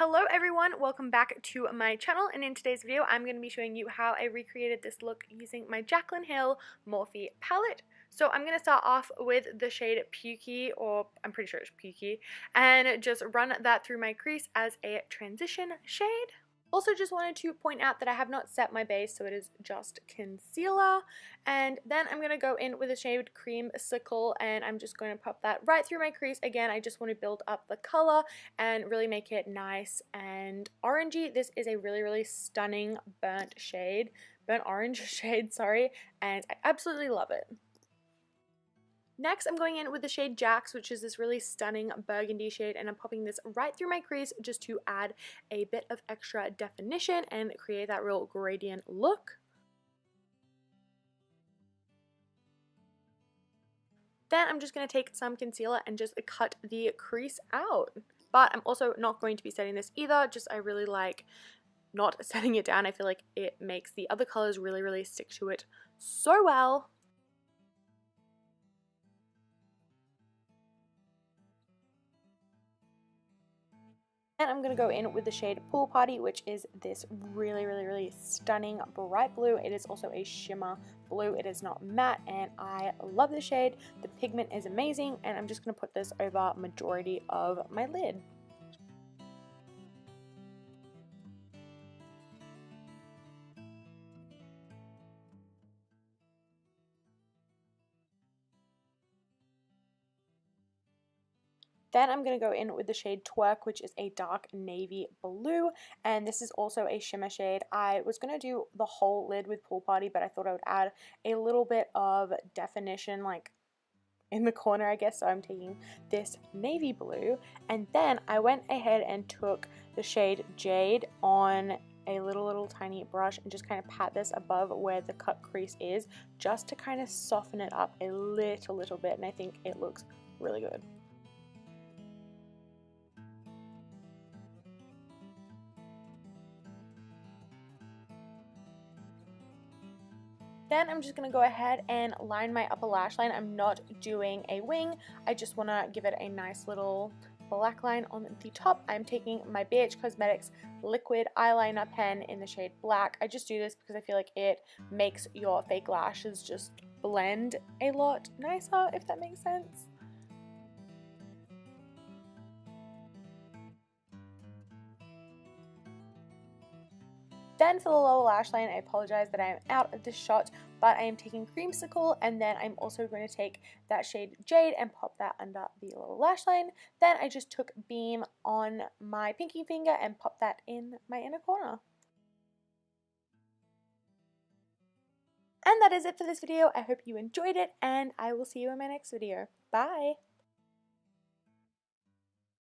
Hello everyone, welcome back to my channel, and in today's video I'm going to be showing you how I recreated this look using my JACLYN Morphe palette. So I'm going to start off with the shade Pukey, or I'm pretty sure it's Pukey, and just run that through my crease as a transition shade. Also just wanted to point out that I have not set my base, so it is just concealer. And then I'm going to go in with the shade Creamsicle, and I'm just going to pop that right through my crease. Again, I just want to build up the color and really make it nice and orangey. This is a really stunning burnt orange shade, sorry, and I absolutely love it. Next, I'm going in with the shade Jax, which is this really stunning burgundy shade, and I'm popping this right through my crease just to add a bit of extra definition and create that real gradient look. Then I'm just going to take some concealer and just cut the crease out. But I'm also not going to be setting this either, just I really like not setting it down. I feel like it makes the other colors really stick to it so well. And I'm going to go in with the shade Pool Party, which is this really stunning bright blue. It is also a shimmer blue. It is not matte, and I love the shade. The pigment is amazing, and I'm just going to put this over majority of my lid. Then I'm going to go in with the shade Twerk, which is a dark navy blue, and this is also a shimmer shade. I was going to do the whole lid with Pool Party, but I thought I would add a little bit of definition, like in the corner, I guess. So I'm taking this navy blue, and then I went ahead and took the shade Jade on a little tiny brush and just kind of pat this above where the cut crease is, just to kind of soften it up a little bit, and I think it looks really good. Then I'm just going to go ahead and line my upper lash line. I'm not doing a wing. I just want to give it a nice little black line on the top. I'm taking my BH Cosmetics liquid eyeliner pen in the shade Black. I just do this because I feel like it makes your fake lashes just blend a lot nicer, if that makes sense. Then for the lower lash line, I apologize that I am out of this shot, but I am taking Creamsicle, and then I'm also going to take that shade Jade and pop that under the lower lash line. Then I just took Beam on my pinky finger and popped that in my inner corner. And that is it for this video. I hope you enjoyed it, and I will see you in my next video. Bye!